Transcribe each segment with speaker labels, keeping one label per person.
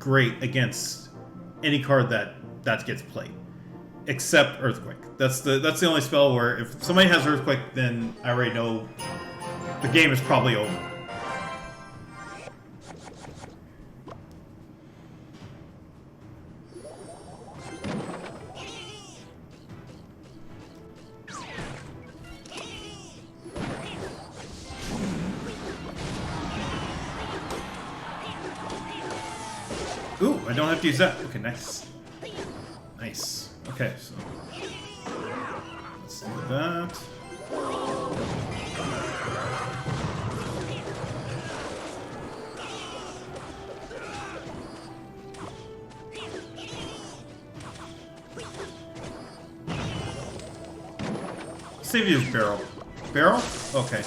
Speaker 1: great against any card that gets played, except Earthquake. That's the only spell where if somebody has Earthquake, then I already know the game is probably over. Ooh, I don't have to use that. Okay, nice. Nice. Okay, so let's do that. Save you this barrel. Barrel? Okay.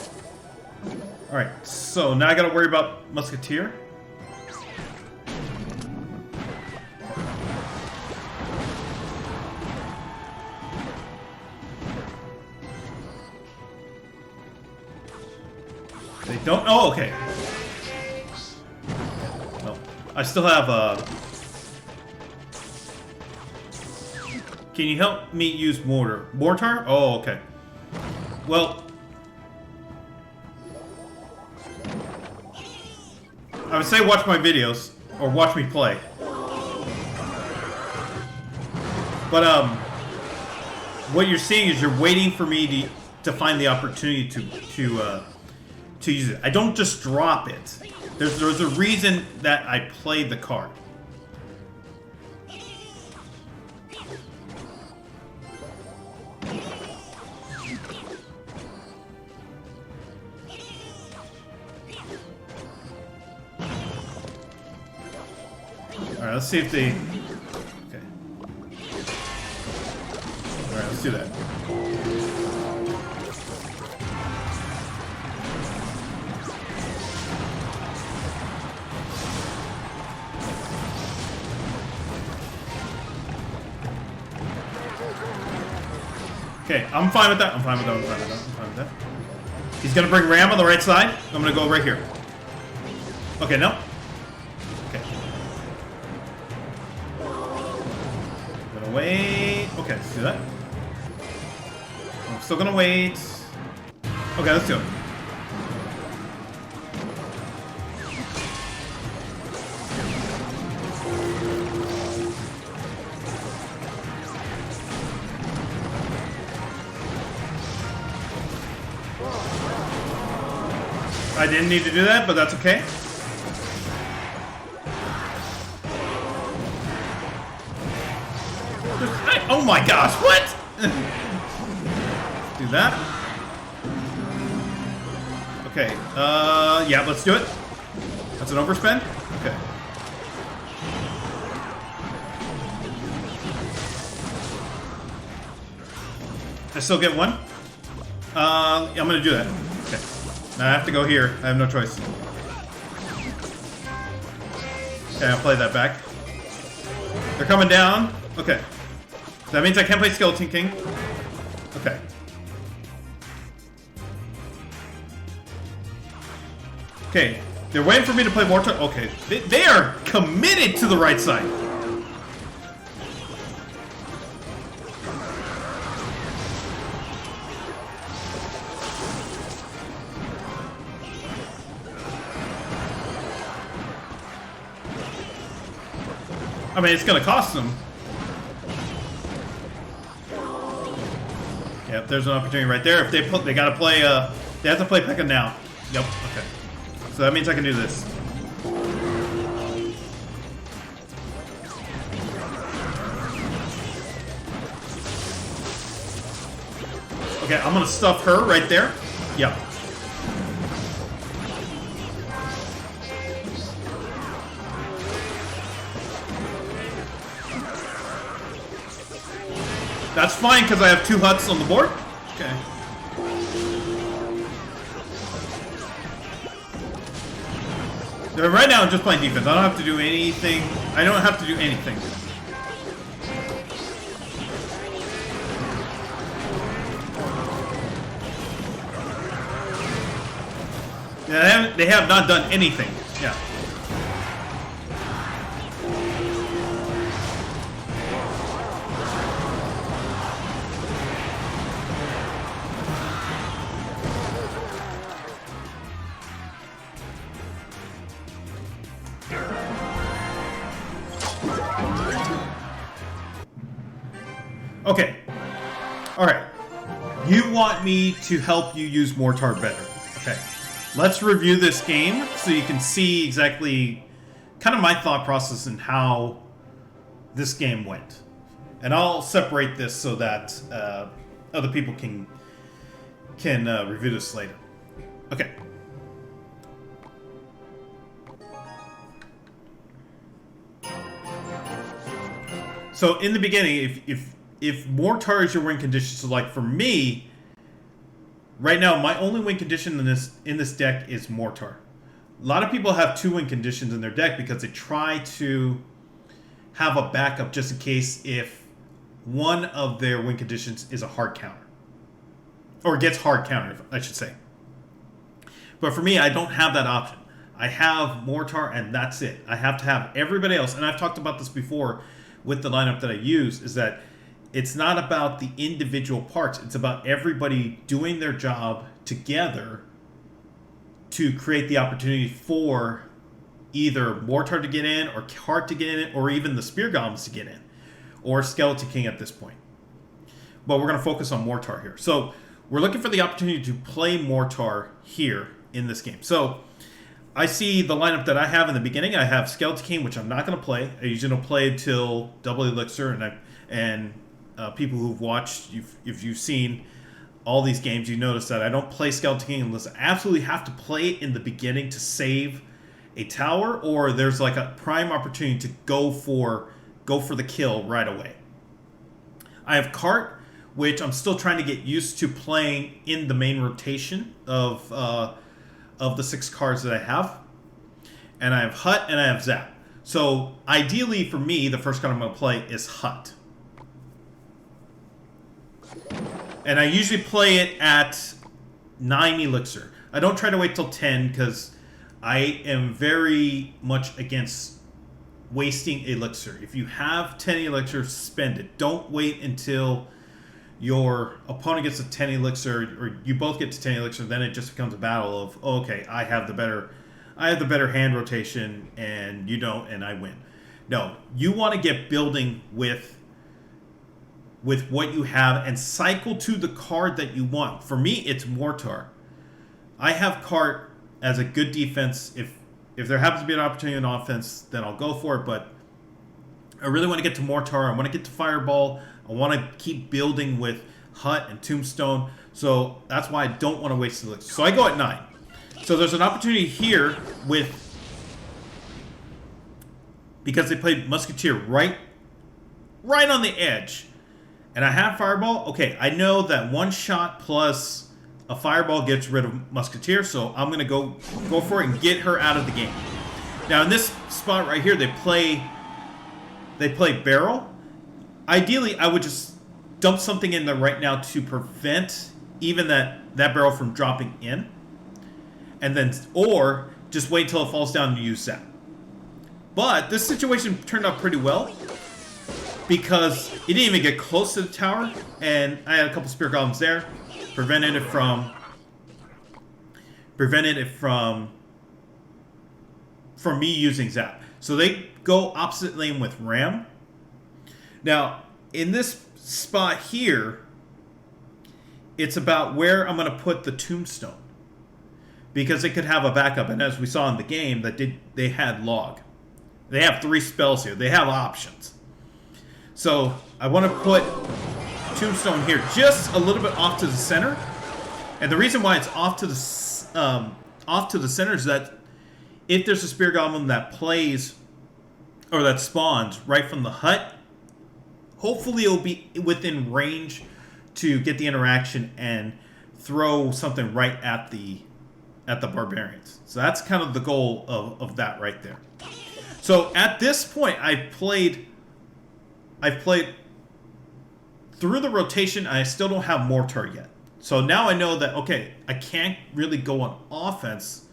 Speaker 1: Alright, so now I gotta worry about Musketeer. They don't. Oh, okay. No, I still have. Can you help me use Mortar? Mortar? Oh, okay. Well, I would say watch my videos or watch me play. But what you're seeing is you're waiting for me to find the opportunity to use it. I don't just drop it. There's a reason that I played the card. Alright, let's see if they... Okay. Alright, let's do that. Okay, I'm fine with that. I'm fine with that. I'm fine with that. I'm fine with that. He's gonna bring Ram on the right side. I'm gonna go right here. Okay, no. Okay. I'm gonna wait. Okay, let's do that. I'm still gonna wait. Okay, let's do it. I didn't need to do that, but that's okay. Oh my gosh, what? Do that. Okay, yeah, let's do it. That's an overspend? Okay. I still get one? I'm gonna do that. Okay. Now I have to go here. I have no choice. Okay, I'll play that back. They're coming down. Okay. That means I can't play Skeleton King. Okay. Okay. They're waiting for me to play Mortar. Okay. They are committed to the right side. I mean, it's gonna cost them. Yep, there's an opportunity right there. If they gotta play, they have to play Pekka now. Yep, okay. So that means I can do this. Okay, I'm gonna stuff her right there. Yep. That's fine, because I have 2 huts on the board. Okay. Right now, I'm just playing defense. I don't have to do anything. I don't have to do anything. Yeah, they have not done anything. Yeah. Okay. Alright. You want me to help you use Mortar better. Okay. Let's review this game so you can see exactly kind of my thought process and how this game went. And I'll separate this so that other people can review this later. Okay. So in the beginning, if Mortar is your win condition, so like for me, right now my only win condition in this deck is Mortar. A lot of people have 2 win conditions in their deck because they try to have a backup just in case if one of their win conditions is a hard counter. Or gets hard countered, I should say. But for me, I don't have that option. I have Mortar and that's it. I have to have everybody else, and I've talked about this before with the lineup that I use, is that it's not about the individual parts. It's about everybody doing their job together to create the opportunity for either Mortar to get in, or Cart to get in, or even the Spear Goblins to get in, or Skeleton King at this point. But we're going to focus on Mortar here. So we're looking for the opportunity to play Mortar here in this game. So I see the lineup that I have in the beginning. I have Skeleton King, which I'm not going to play. I usually don't play until Double Elixir, and people who've watched, if you've seen all these games, you notice that I don't play Skeleton King unless I absolutely have to play it in the beginning to save a tower, or there's like a prime opportunity to go for the kill right away. I have Cart, which I'm still trying to get used to playing in the main rotation of the 6 cards that I have. And I have Hut and I have Zap. So ideally for me, the first card I'm going to play is Hut. And I usually play it at 9 Elixir. I don't try to wait till 10 because I am very much against wasting Elixir. If you have 10 Elixir, spend it. Don't wait until your opponent gets to 10 Elixir, or you both get to 10 Elixir, then it just becomes a battle of, oh, okay, I have the better hand rotation and you don't, and I win. No, you want to get building with what you have and cycle to the card that you want. For me, it's Mortar. I have Cart as a good defense. If there happens to be an opportunity in offense, then I'll go for it, but I really want to get to Mortar. I want to get to Fireball. I want to keep building with Hut and Tombstone. So that's why I don't want to waste the elixir. So I go at 9. So there's an opportunity here because they played Musketeer right on the edge. And I have Fireball. Okay, I know that 1 shot plus a Fireball gets rid of Musketeer, so I'm going to go for it and get her out of the game. Now in this spot right here, they play Barrel. Ideally, I would just dump something in there right now to prevent even that barrel from dropping in. And then, or just wait till it falls down and use that. But this situation turned out pretty well because it didn't even get close to the tower, and I had a couple Spear Goblins there. Prevented it from me using Zap. So they go opposite lane with Ram. Now, in this spot here, it's about where I'm going to put the Tombstone. Because they could have a backup, and as we saw in the game, they had Log. They have 3 spells here. They have options. So I want to put Tombstone here just a little bit off to the center. And the reason why it's off to the center is that if there's a Spear Goblin that plays or that spawns right from the hut, hopefully it'll be within range to get the interaction and throw something right at the barbarians. So that's kind of the goal of that right there. So at this point, I've played through the rotation. I still don't have Mortar yet. So now I know that, okay, I can't really go on offense.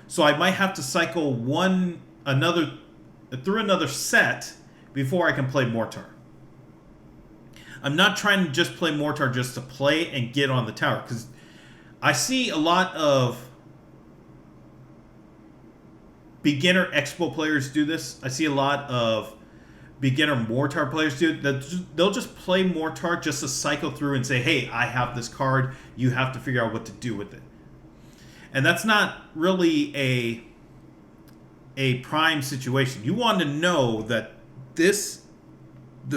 Speaker 1: So I might have to cycle through another set before I can play Mortar. I'm not trying to just play Mortar just to play and get on the tower, because I see a lot of beginner Expo players do this. I see a lot of beginner Mortar players do. They'll just play Mortar just to cycle through and say, hey, I have this card. You have to figure out what to do with it. And that's not really a prime situation. You want to know that the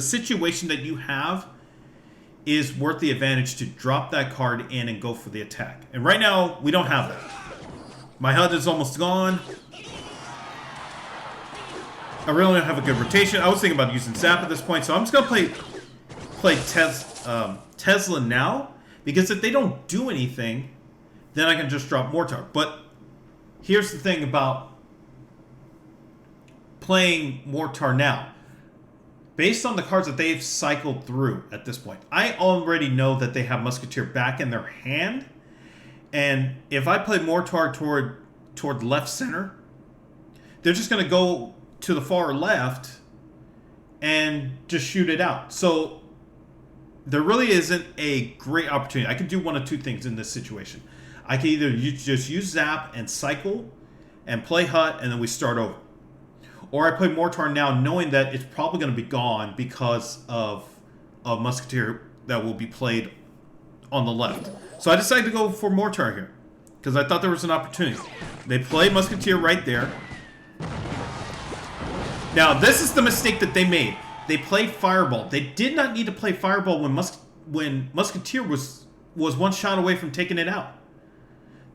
Speaker 1: situation that you have is worth the advantage to drop that card in and go for the attack. And right now, we don't have that. My HUD is almost gone. I really don't have a good rotation. I was thinking about using Zap at this point, so I'm just going to play Tesla now, because if they don't do anything, then I can just drop Mortar. But here's the thing about playing Mortar now. Based on the cards that they've cycled through at this point, I already know that they have Musketeer back in their hand. And if I play Mortar toward left center, they're just going to go to the far left and just shoot it out. So there really isn't a great opportunity. I can do one of two things in this situation. I can either just use Zap and cycle and play Hut, and then we start over. Or I play Mortar now knowing that it's probably going to be gone because of Musketeer that will be played on the left. So I decided to go for Mortar here because I thought there was an opportunity. They play Musketeer right there. Now, this is the mistake that they made. They played Fireball. They did not need to play Fireball when Musketeer was one shot away from taking it out.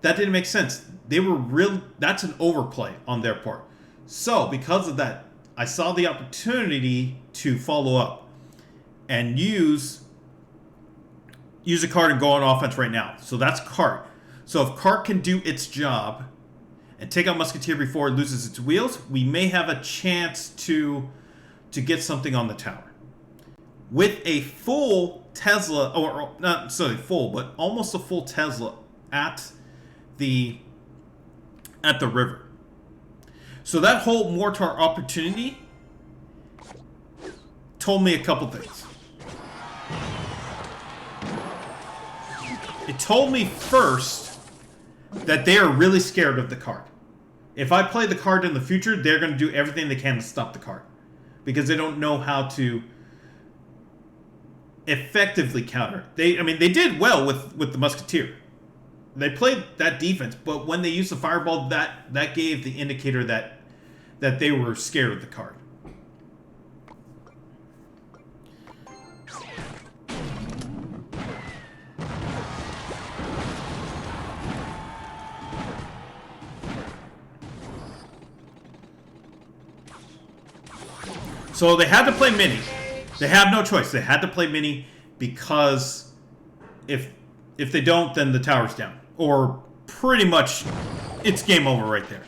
Speaker 1: That didn't make sense. That's an overplay on their part. So, because of that, I saw the opportunity to follow up and use a card and go on offense right now. So that's Cart. So if Cart can do its job and take out Musketeer before it loses its wheels, we may have a chance to get something on the tower. With a full Tesla, or not necessarily full, but almost a full Tesla at the river. So that whole Mortar opportunity told me a couple things. It told me first that they are really scared of the card. If I play the card in the future, they're going to do everything they can to stop the card. Because they don't know how to effectively counter. They did well with the Musketeer. They played that defense, but when they used the Fireball, that gave the indicator that they were scared of the card. So they had to play Mini. They have no choice. They had to play Mini because if they don't, then the tower's down. Or pretty much it's game over right there.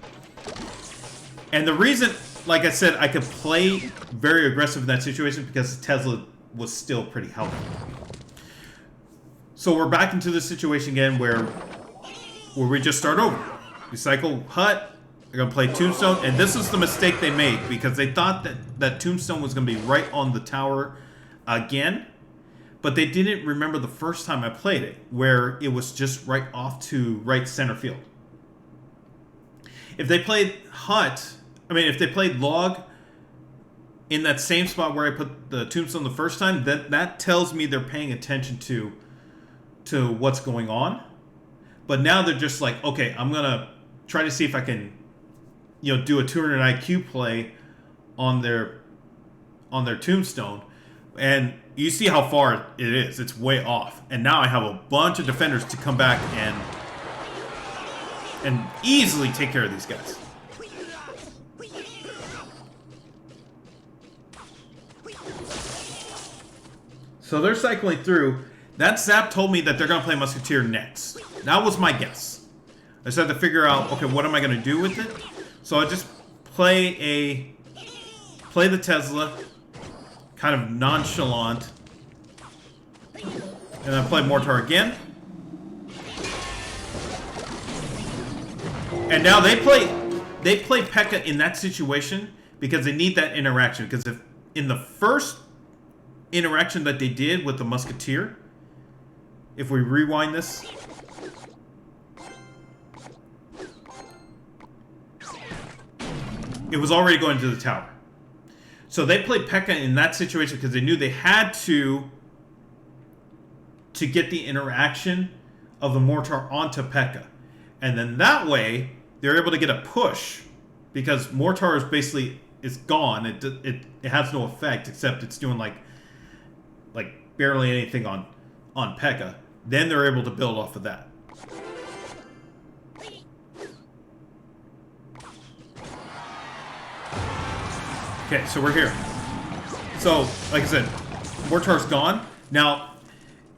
Speaker 1: And the reason, like I said, I could play very aggressive in that situation because Tesla was still pretty healthy. So we're back into the situation again where we just start over. We cycle Hut. They're going to play Tombstone. And this is the mistake they made because they thought that Tombstone was going to be right on the tower again. But they didn't remember the first time I played it, where it was just right off to right center field. If they played if they played Log in that same spot where I put the Tombstone the first time, that tells me they're paying attention to what's going on. But now they're just like, okay, I'm going to try to see if I can do a 200 IQ play on their Tombstone. And you see how far it is. It's way off. And now I have a bunch of defenders to come back and easily take care of these guys. So they're cycling through. That Zap told me that they're going to play Musketeer next. That was my guess. I just had to figure out, okay, what am I going to do with it? So I just play the Tesla, kind of nonchalant, and then play Mortar again. And now they play P.E.K.K.A. in that situation because they need that interaction. Because if in the first interaction that they did with the Musketeer, if we rewind this, it was already going to the tower. So they played P.E.K.K.A. in that situation because they knew they had to get the interaction of the Mortar onto P.E.K.K.A. And then that way, they're able to get a push because Mortar is basically gone. It has no effect except it's doing like barely anything on P.E.K.K.A. Then they're able to build off of that. Okay, so we're here. So, like I said, Mortar's gone. Now,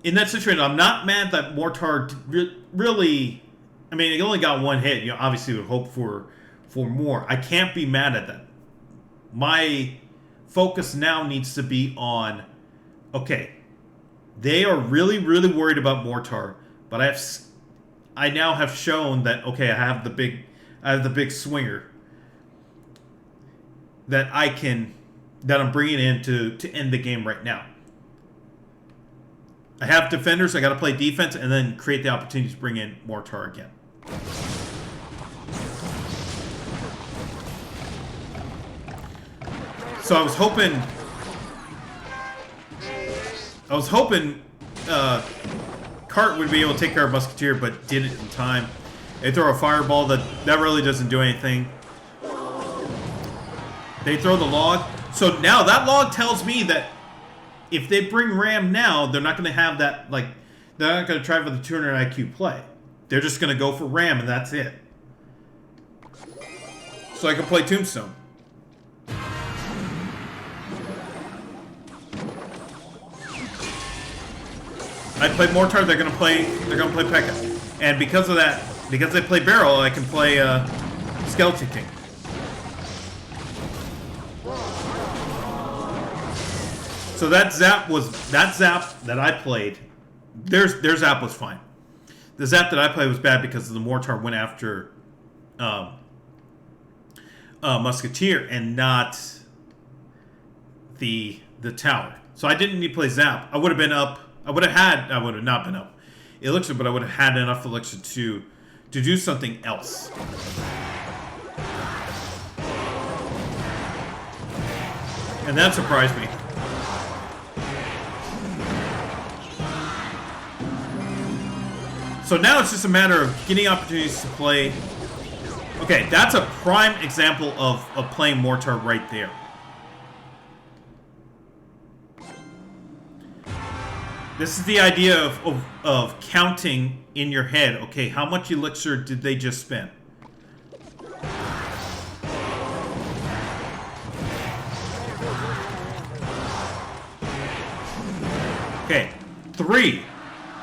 Speaker 1: in that situation, I'm not mad that Mortar really... I mean, he only got one hit. You know, obviously, would hope for more. I can't be mad at that. My focus now needs to be on... Okay, they are really, really worried about Mortar, but I now have shown that, okay, I have the big swinger that I'm bringing in to end the game right now. I have defenders. I got to play defense and then create the opportunity to bring in Mortar again. So I was hoping Cart would be able to take care of Musketeer, but did it in time. They throw a fireball that really doesn't do anything. They throw the log. So now that log tells me that if they bring Ram now, they're not going to have that, like, they're not going to try for the 200 IQ play. They're just going to go for Ram, and that's it. So I can play Tombstone. I play Mortar, they're gonna play P.E.K.K.A. And because of that, because they play Barrel, I can play Skeleton King. So that zap that I played, their zap was fine. The zap that I played was bad because the Mortar went after Musketeer and not the tower. So I didn't need to play zap. I would have been up. I would have not been up elixir, but I would have had enough elixir to do something else. And that surprised me. So now it's just a matter of getting opportunities to play. Okay, that's a prime example of playing Mortar right there. This is the idea of counting in your head. Okay, how much elixir did they just spend? Okay, 3.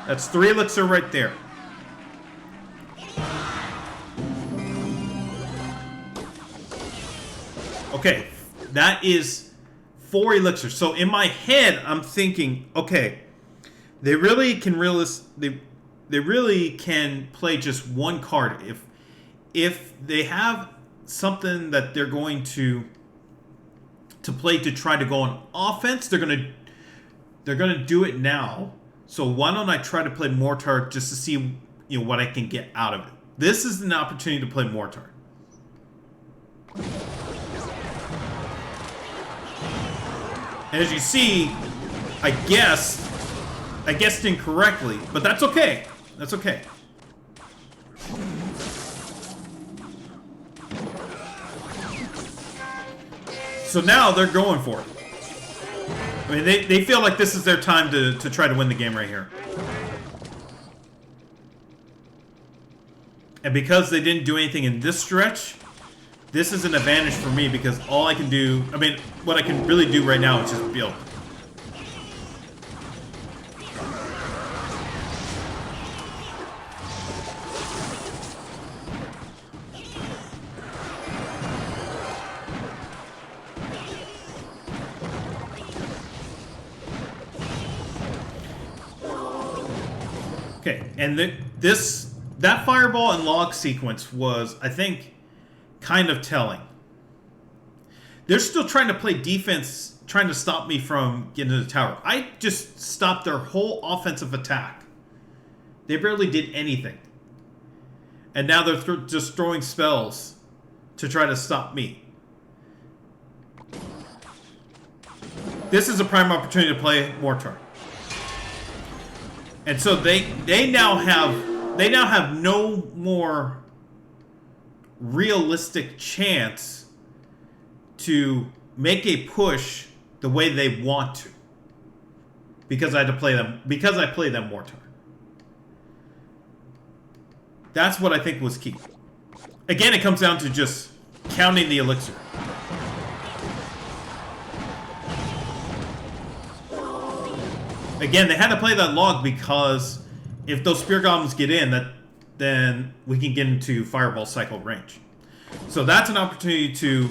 Speaker 1: That's 3 elixir right there. Okay, that is 4 elixir. So in my head, I'm thinking, okay, they really can they really can play just one card. If they have something that they're going to play to try to go on offense, they're gonna do it now. So why don't I try to play Mortar just to see what I can get out of it? This is an opportunity to play Mortar. And as you see, I guessed incorrectly, but that's okay. That's okay. So now they're going for it. I mean, they feel like this is their time to try to win the game right here. And because they didn't do anything in this stretch, this is an advantage for me because all I can do... I mean, what I can really do right now is just build. Okay, and that fireball and log sequence was, I think, kind of telling. They're still trying to play defense, trying to stop me from getting to the tower. I just stopped their whole offensive attack. They barely did anything. And now they're just throwing spells to try to stop me. this is a prime opportunity to play Mortar. And so they now have no more realistic chance to make a push the way they want to. Because I play them Mortar. That's what I think was key. Again, it comes down to just counting the elixir. Again, they had to play that log because if those spear goblins get in, then we can get into fireball cycle range. So that's an opportunity to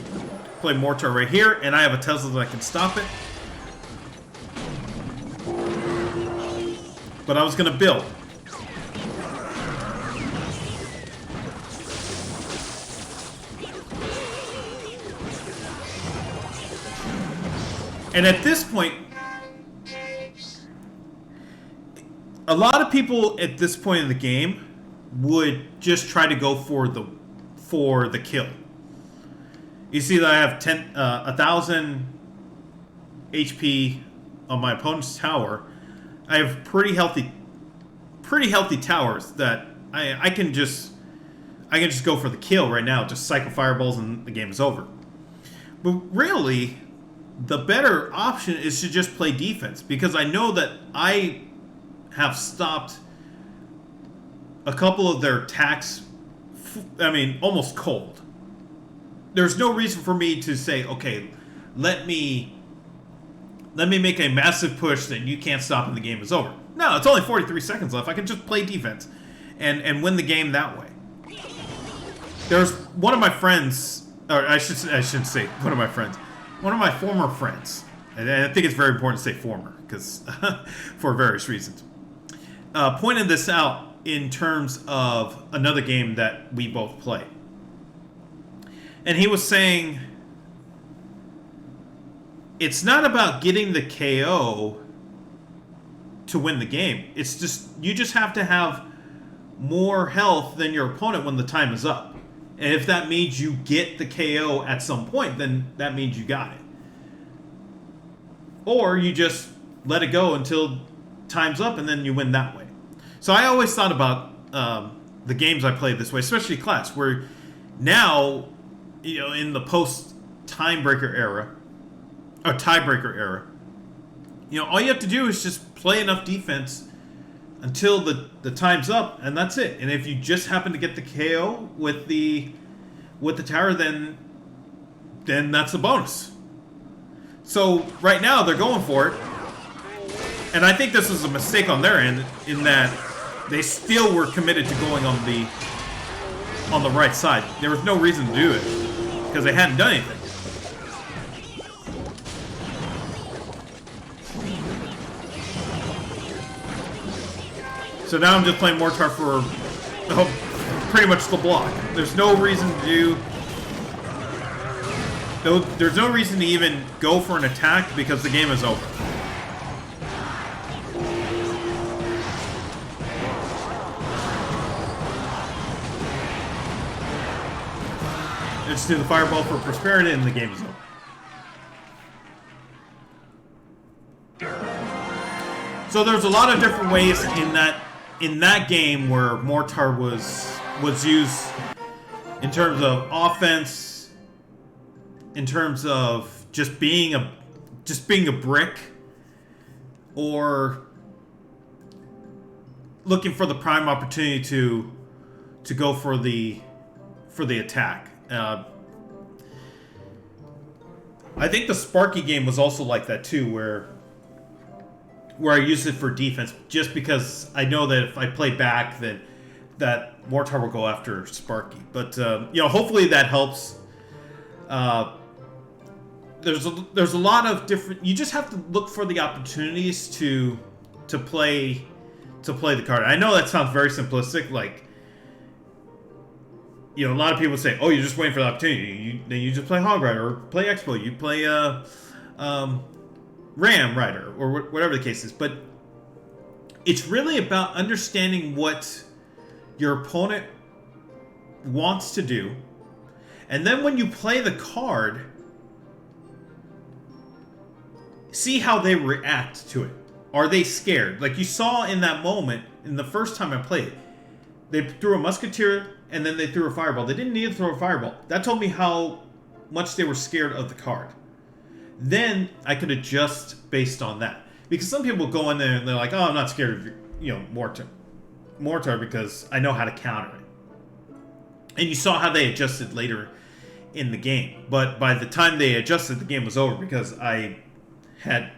Speaker 1: play Mortar right here, and I have a Tesla that can stop it. But I was going to build. And at this point, a lot of people at this point in the game would just try to go for the kill. You see that I have 1,000 HP on my opponent's tower. I have pretty healthy towers that I can just go for the kill right now. Just cycle fireballs and the game is over. But really, the better option is to just play defense, because I know that I have stopped a couple of their attacks. I mean, almost cold. There's no reason for me to say, okay, let me make a massive push that you can't stop and the game is over. No, it's only 43 seconds left. I can just play defense and win the game that way. There's one of my friends, or I shouldn't say one of my friends, one of my former friends, and I think it's very important to say former, because for various reasons, pointed this out in terms of another game that we both play. And he was saying, it's not about getting the KO to win the game. It's just, you just have to have more health than your opponent when the time is up. And if that means you get the KO at some point, then that means you got it. Or you just let it go until time's up and then you win that way. So I always thought about the games I played this way, especially Clash, where now, you know, in the post-tiebreaker era, or tiebreaker era, you know, all you have to do is just play enough defense until the time's up, and that's it. And if you just happen to get the KO with the tower, then that's a bonus. So right now they're going for it, and I think this was a mistake on their end in that they still were committed to going on the right side. There was no reason to do it because they hadn't done anything. So now I'm just playing Mortar for pretty much the block. There's no reason to do... There's no reason to even go for an attack because the game is over. Just do the fireball for prosperity and the game is over. So there's a lot of different ways in that game where Mortar was used in terms of offense, in terms of just being a brick, or looking for the prime opportunity to go for the attack. I think the Sparky game was also like that too, where I use it for defense, just because I know that if I play back, then that Mortar will go after Sparky. But you know, hopefully that helps. There's a lot of different. You just have to look for the opportunities to play the card. I know that sounds very simplistic. Like, you know, a lot of people say, "Oh, you're just waiting for the opportunity." Then you just play Hog Rider or play Expo. You play Ram Rider, or whatever the case is. But it's really about understanding what your opponent wants to do, and then when you play the card, see how they react to it. Are they scared? Like you saw in that moment, in the first time I played, they threw a musketeer and then they threw a fireball. They didn't need to throw a fireball. That told me how much they were scared of the card. Then I could adjust based on that. Because some people go in there and they're like, oh, I'm not scared of, Mortar because I know how to counter it. And you saw how they adjusted later in the game. But by the time they adjusted, the game was over because I had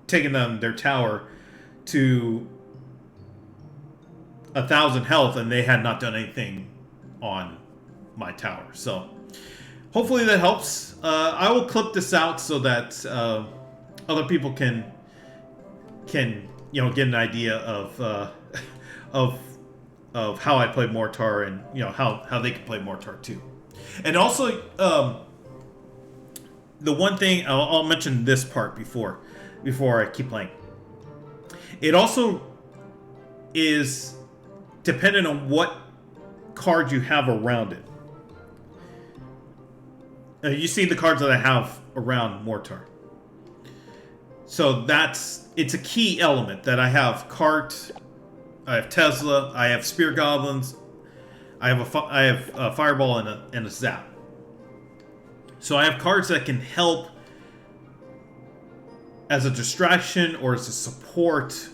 Speaker 1: taken them their tower to 1,000 health and they had not done anything on my tower. So hopefully that helps. I will clip this out so that other people can get an idea of how I play Mortar and how they can play Mortar too. And also the one thing I'll mention this part before I keep playing. It also is dependent on what card you have around it. You see the cards that I have around Mortar. So it's a key element that I have Cart, I have Tesla, I have Spear Goblins, I have a Fireball and a Zap. So I have cards that can help as a distraction or as a support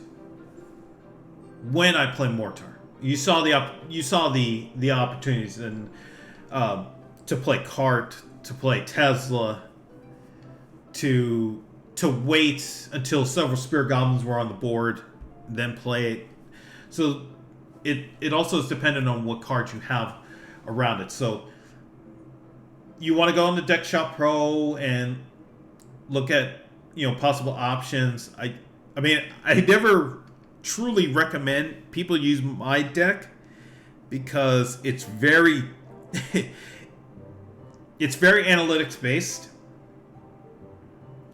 Speaker 1: when I play Mortar. You saw the opportunities and to play Cart, to play Tesla, to wait until several Spear Goblins were on the board, then play it. So it also is dependent on what cards you have around it. So you want to go on the Deck Shop Pro and look at possible options. I mean I never truly recommend people use my deck because it's very it's very analytics based.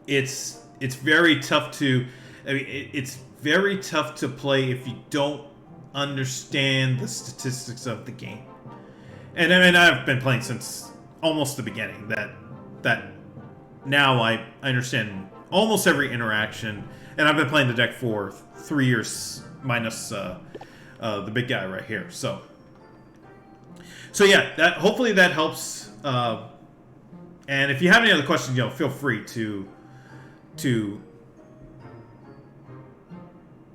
Speaker 1: It's very tough to it's very tough to play if you don't understand the statistics of the game. And I mean I've been playing since almost the beginning. That now I understand almost every interaction, and I've been playing the deck for 3 years minus the big guy right here. So yeah, that hopefully that helps. And if you have any other questions, feel free to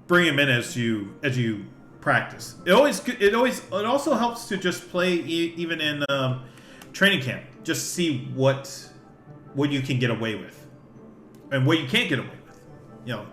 Speaker 1: bring them in as you practice. It also helps to just play even in training camp, just see what you can get away with and what you can't get away with.